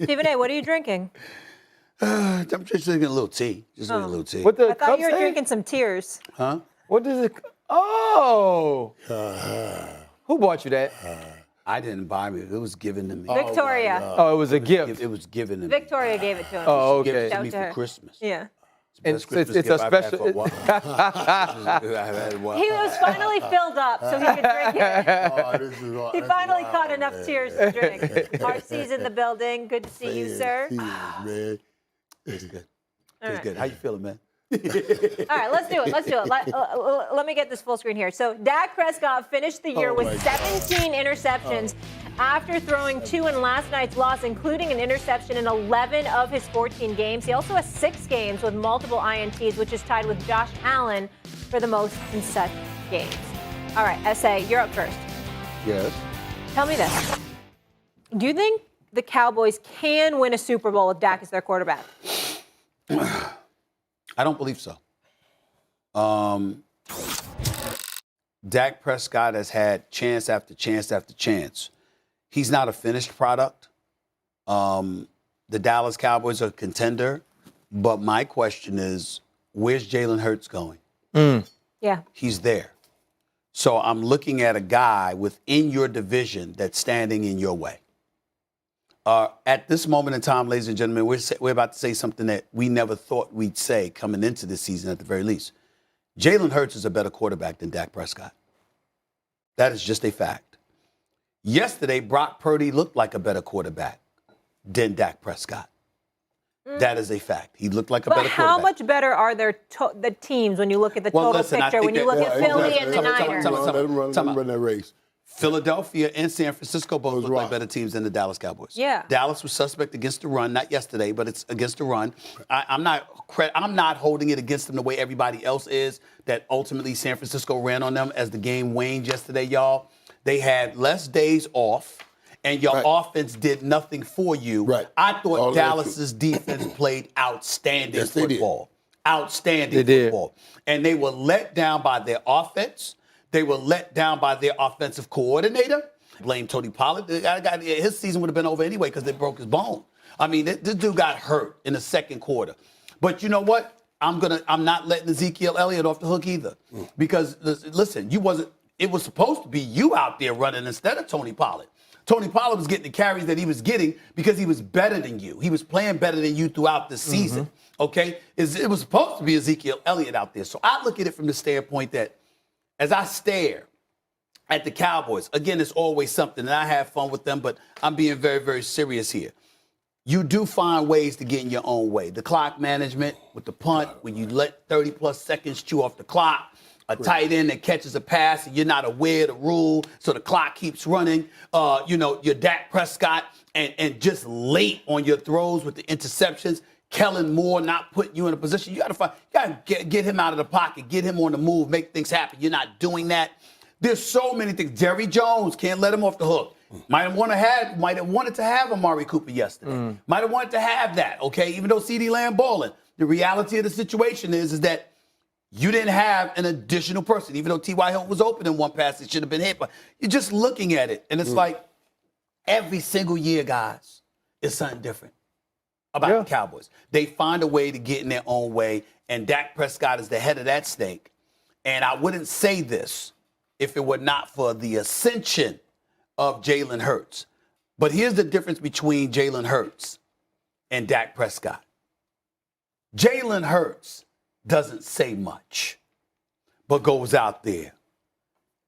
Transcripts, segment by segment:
Stephen A., what are you drinking? I'm just drinking a little tea. Just drinking a little tea. What the I thought you were drinking some tears. Huh? What does it? Oh. Who bought you that? I didn't buy it. It was given to me. Victoria. Oh, it was a gift. It was given to me. Victoria gave it to him. Oh, She gave it okay. to me Shout to for her. Christmas. Yeah. It's It's a special. He was finally filled up so he could drink it. He finally caught enough tears to drink. RC's in the building. Good to see you, sir. It's good. All It's right. good. How you feeling, man? All right, let's do it. Let me get this full screen here. So Dak Prescott finished the year with 17 interceptions after throwing 2 in last night's loss, including an interception in 11 of his 14 games. He also has 6 games with multiple INTs, which is tied with Josh Allen for the most in such games. All right, S.A., you're up first. Yes. Tell me this. Do you think the Cowboys can win a Super Bowl with Dak as their quarterback? I don't believe so. Dak Prescott has had chance after chance after chance. He's not a finished product. The Dallas Cowboys are a contender. But my question is, where's Jalen Hurts going? Yeah. He's there. So I'm looking at a guy within your division that's standing in your way. At this moment in time, ladies and gentlemen, we're about to say something that we never thought we'd say coming into this season at the very least. Jalen Hurts is a better quarterback than Dak Prescott. That is just a fact. Yesterday, Brock Purdy looked like a better quarterback than Dak Prescott. That is a fact. He looked like a better quarterback. But how much better are the teams when you look at the total picture, when you look at Philly and the Niners? Let them run that race. Philadelphia and San Francisco both look like better teams than the Dallas Cowboys. Yeah. Dallas was suspect against the run, not yesterday, but it's against the run. I'm not holding it against them the way everybody else is, that ultimately San Francisco ran on them as the game waned yesterday, y'all. They had less days off, and your offense did nothing for you. Right. I thought Dallas's defense played outstanding football. Outstanding football. And they were let down by their offense. They were let down by their offensive coordinator. Blame Tony Pollard. His season would have been over anyway because they broke his bone. I mean, this dude got hurt in the second quarter. But you know what? I'm not letting Ezekiel Elliott off the hook either. Because listen, it was supposed to be you out there running instead of Tony Pollard. Tony Pollard was getting the carries that he was getting because he was better than you. He was playing better than you throughout the season. Okay? It was supposed to be Ezekiel Elliott out there. So I look at it from the standpoint that as I stare at the Cowboys, again, it's always something, and I have fun with them, but I'm being very, very serious here. You do find ways to get in your own way. The clock management with the punt, when you let 30-plus seconds chew off the clock, a tight end that catches a pass and you're not aware of the rule, so the clock keeps running. Your Dak Prescott and just late on your throws with the interceptions. Kellen Moore not putting you in a position. You got to get him out of the pocket, get him on the move, make things happen. You're not doing that. There's so many things. Jerry Jones, can't let him off the hook. Might have wanted to have Amari Cooper yesterday. Might have wanted to have that, okay, even though CeeDee Lamb balling. The reality of the situation is that you didn't have an additional person. Even though T.Y. Hilton was open in one pass, it should have been hit. But you're just looking at it, and it's like every single year, guys, is something different about the Cowboys. They find a way to get in their own way, and Dak Prescott is the head of that snake. And I wouldn't say this if it were not for the ascension of Jalen Hurts. But here's the difference between Jalen Hurts and Dak Prescott. Jalen Hurts doesn't say much, but goes out there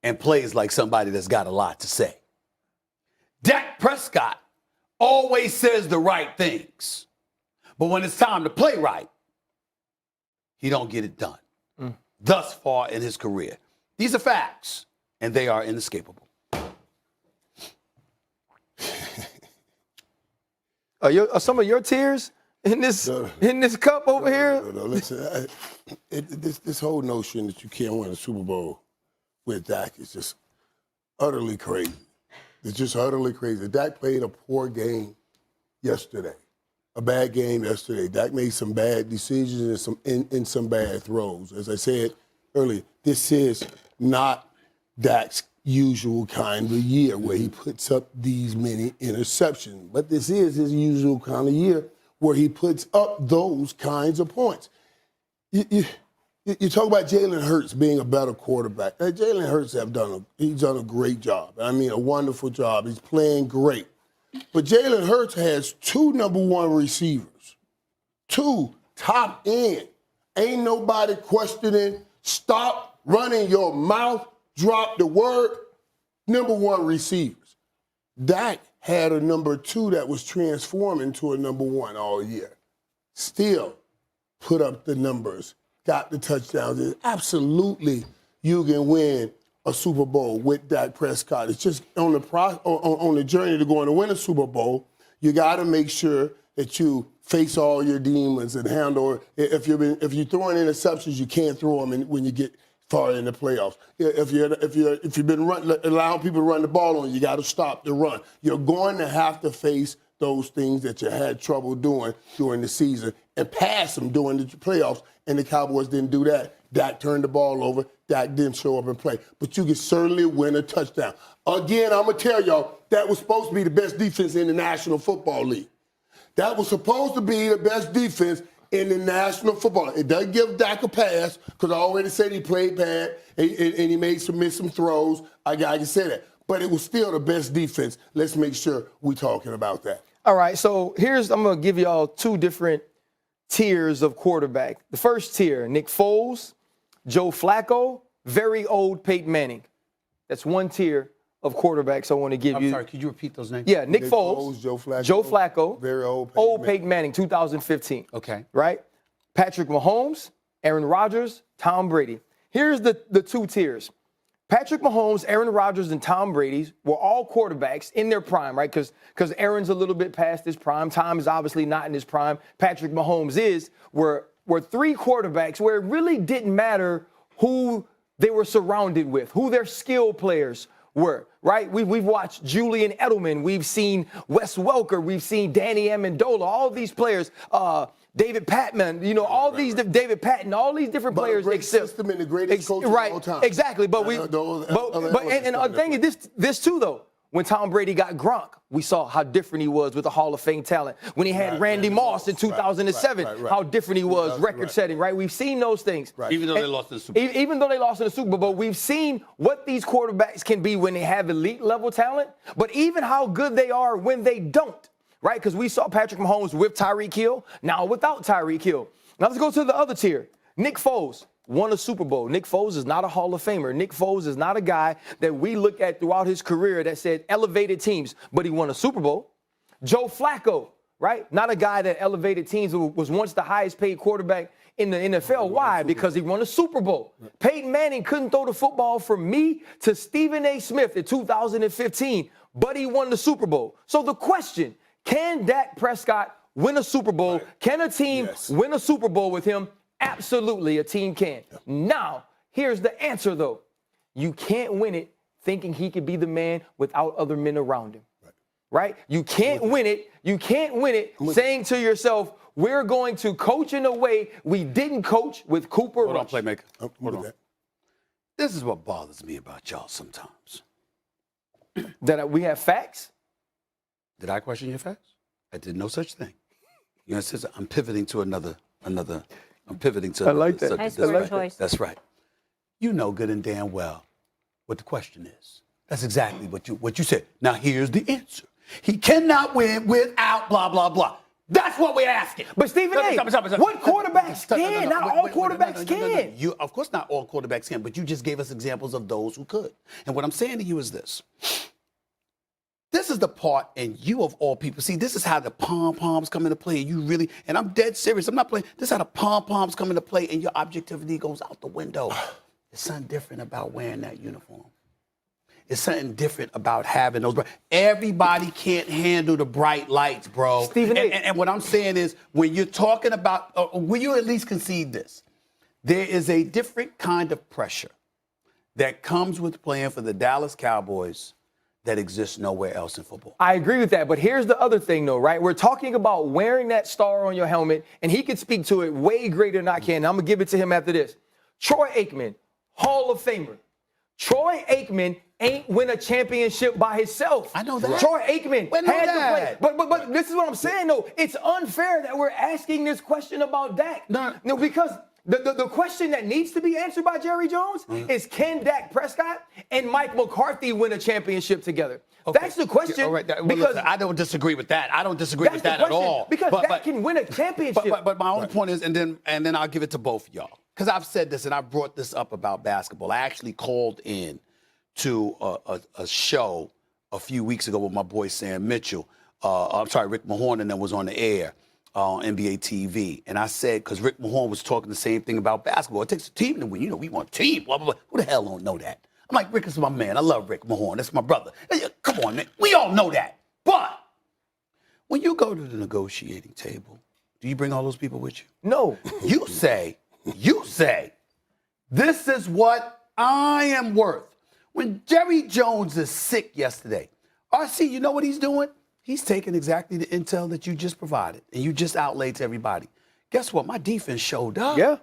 and plays like somebody that's got a lot to say. Dak Prescott always says the right things, but when it's time to play right, he don't get it done. Thus far in his career. These are facts, and they are inescapable. Are some of your tears in this cup over here? No, listen, this whole notion that you can't win a Super Bowl with Dak is just utterly crazy. It's just utterly crazy. Dak played a poor game yesterday, a bad game yesterday. Dak made some bad decisions and some bad throws. As I said earlier, this is not Dak's usual kind of year where he puts up these many interceptions. But this is his usual kind of year where he puts up those kinds of points. You talk about Jalen Hurts being a better quarterback. Jalen Hurts he's done a great job. I mean, a wonderful job. He's playing great. But Jalen Hurts has 2 number 1 receivers, 2 top end. Ain't nobody questioning. Stop running your mouth. Drop the word. Number 1 receivers. Dak had a number 2 that was transforming to a number 1 all year. Still put up the numbers, got the touchdowns. Absolutely, you can win a Super Bowl with Dak Prescott. It's just on the journey to going to win a Super Bowl, you got to make sure that you face all your demons and handle. If you're throwing interceptions, you can't throw them when you get far in the playoffs. If you've been allowing people to run the ball on you, got to stop the run. You're going to have to face those things that you had trouble doing during the season and pass them during the playoffs. And the Cowboys didn't do that. Dak turned the ball over. Dak didn't show up and play. But you can certainly win a touchdown. Again, I'm going to tell y'all, that was supposed to be the best defense in the National Football League. That was supposed to be the best defense in the National Football League. It doesn't give Dak a pass, because I already said he played bad and he missed some throws. I can say that. But it was still the best defense. Let's make sure we're talking about that. All right, so I'm going to give y'all 2 different tiers of quarterback. The first tier, Nick Foles, Joe Flacco, very old Peyton Manning. That's 1 tier of quarterbacks I want to give you. I'm sorry, could you repeat those names? Yeah, Nick Foles, Joe Flacco, very old Peyton Manning, 2015. Okay. Right? Patrick Mahomes, Aaron Rodgers, Tom Brady. Here's the 2 tiers. Patrick Mahomes, Aaron Rodgers, and Tom Brady were all quarterbacks in their prime, right? Because Aaron's a little bit past his prime. Tom is obviously not in his prime. Patrick Mahomes were 3 quarterbacks where it really didn't matter who they were surrounded with, who their skill players were, right? We've watched Julian Edelman. We've seen Wes Welker. We've seen Danny Amendola. All of these players, David Patman, David Patton, all these different players. Great system and the greatest coach of all time. Exactly. But the thing is this too, though. When Tom Brady got Gronk, we saw how different he was with the Hall of Fame talent. When he had Randy Moss in 2007, how different he was, record-setting, right? We've seen those things. Right. Even though they lost in the Super Bowl. Even though they lost in the Super Bowl, we've seen what these quarterbacks can be when they have elite-level talent, but even how good they are when they don't, right? Because we saw Patrick Mahomes with Tyreek Hill, now without Tyreek Hill. Now let's go to the other tier. Nick Foles won a Super Bowl. Nick Foles is not a Hall of Famer. Nick Foles is not a guy that we look at throughout his career that said elevated teams, but he won a Super Bowl. Joe Flacco, right? Not a guy that elevated teams, was once the highest paid quarterback in the NFL. Why? Because he won a Super Bowl. Peyton Manning couldn't throw the football from me to Stephen A. Smith in 2015, but he won the Super Bowl. So the question, can Dak Prescott win a Super Bowl? Right. Can a team win a Super Bowl with him? Absolutely, a team can. Now, here's the answer, though. You can't win it thinking he could be the man without other men around him. Right? You can't win it. You can't win it saying to yourself, we're going to coach in a way we didn't coach with Cooper Rush. Hold on, playmaker. Hold on. This is what bothers me about y'all sometimes. That we have facts? Did I question your facts? I did no such thing. You know, I'm pivoting to another. I'm pivoting to. I like that. Nice word choice. That's right. You know good and damn well what the question is. That's exactly what you said. Now here's the answer. He cannot win without blah blah blah. That's what we're asking. But Stephen A., what quarterbacks can? Not all quarterbacks can. You, of course, not all quarterbacks can. But you just gave us examples of those who could. And what I'm saying to you is this. This is the part, and you of all people, see, this is how the pom-poms come into play. You really, and I'm dead serious, I'm not playing. This is how the pom-poms come into play, and your objectivity goes out the window. There's something different about wearing that uniform. It's something different about having those. Everybody can't handle the bright lights, bro. Stephen A. And what I'm saying is, when you're talking about, will you at least concede this? There is a different kind of pressure that comes with playing for the Dallas Cowboys that exists nowhere else in football. I agree with that, but here's the other thing, though, right? We're talking about wearing that star on your helmet, and he can speak to it way greater than I can. I'm going to give it to him after this. Troy Aikman, Hall of Famer. Troy Aikman ain't win a championship by himself. I know that. Troy Aikman I know had that. to play. But this is what I'm saying, though. It's unfair that we're asking this question about Dak. No, because the question that needs to be answered by Jerry Jones is, can Dak Prescott and Mike McCarthy win a championship together? Okay. That's the question. All right. Well, because listen, I don't disagree with that. I don't disagree with that at all. Because Dak can win a championship. But my only point is, and then I'll give it to both of y'all. Because I've said this and I brought this up about basketball. I actually called in to a show a few weeks ago with my boy Sam Mitchell. Rick Mahorn, and then was on the air on NBA TV. And I said, because Rick Mahorn was talking the same thing about basketball. It takes a team to win. We want a team, blah, blah, blah. Who the hell don't know that? I'm like, Rick is my man. I love Rick Mahorn. That's my brother. Come on, man. We all know that. But when you go to the negotiating table, do you bring all those people with you? No. You say, this is what I am worth. When Jerry Jones is sick yesterday, RC, you know what he's doing? He's taking exactly the intel that you just provided and you just outlaid to everybody. Guess what? My defense showed up. Yeah.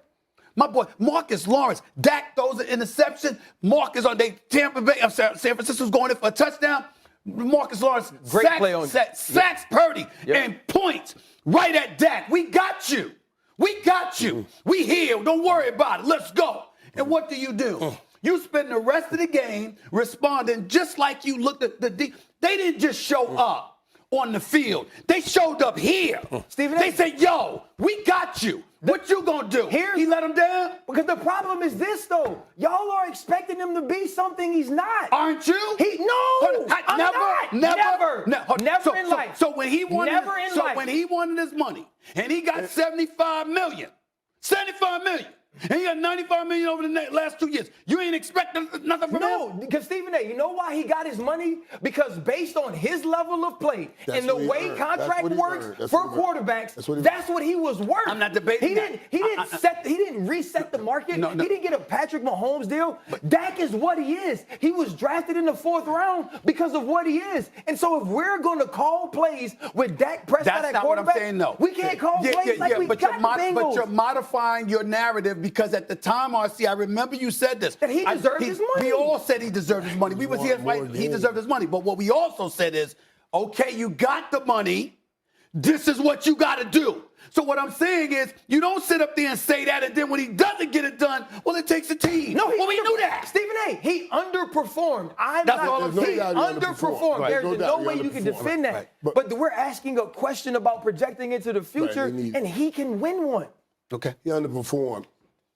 My boy, Marcus Lawrence, Dak throws an interception. Marcus on Tampa Bay, San Francisco's going in for a touchdown. Marcus Lawrence sacks Purdy and points right at Dak. We got you. We got you. We here. Don't worry about it. Let's go. And what do? You spend the rest of the game responding just like you looked at the D. They didn't just show up on the field. They showed up here. Stephen, they said, yo, we got you. What you gonna do? He let him down? Because the problem is this, though. Y'all are expecting him to be something he's not. Aren't you? Never in life. So when he wanted, when he wanted his money and he got $75 million, and he got $95 million over the last 2 years, you ain't expecting nothing from him? No, because Stephen A., you know why he got his money? Because based on his level of play and the way contract works for quarterbacks, that's what he was worth. I'm not debating He didn't reset the market. No. He didn't get a Patrick Mahomes deal. Dak is what he is. He was drafted in the 4th round because of what he is. And so if we're going to call plays with Dak Prescott at quarterback, what I'm saying, no. We can't call plays like we got the Bengals. But you're modifying your narrative because at the time, RC, I remember you said this. That he deserved his money. We all said he deserved his money. We was here fighting. He deserved his money. But what we also said is, okay, you got the money. This is what you got to do. So what I'm saying is, you don't sit up there and say that, and then when he doesn't get it done, well, it takes a team. No, we knew that. Stephen A., he underperformed. That's all I'm saying. He underperformed. Right. There's no way you can defend that. Right. But we're asking a question about projecting into the future, and he can win one. Okay. He underperformed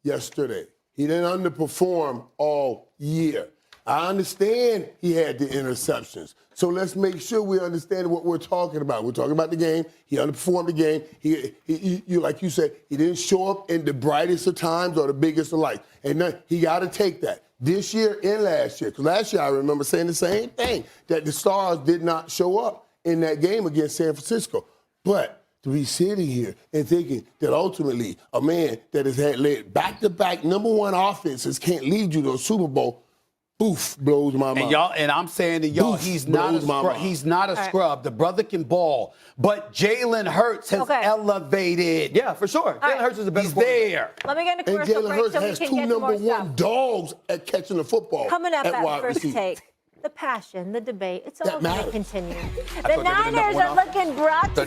yesterday. He didn't underperform all year. I understand he had the interceptions. So let's make sure we understand what we're talking about. We're talking about the game. He underperformed the game. He like you said, he didn't show up in the brightest of times or the biggest of lights. And then he got to take that. This year and last year. Because last year I remember saying the same thing, that the stars did not show up in that game against San Francisco. But to be sitting here and thinking that ultimately a man that has had led back-to-back #1 offenses can't lead you to a Super Bowl, blows my mind. And I'm saying to y'all, he's not a scrub. The brother can ball, but Jalen Hurts has elevated. Yeah, for sure. Jalen Hurts is the best. He's there. Let me get a commercial break so we can get to more stuff. #1 dogs at catching the football. Coming up at wide First receiver. Take. The passion, the debate, it's all going to continue. I The Niners are looking brought to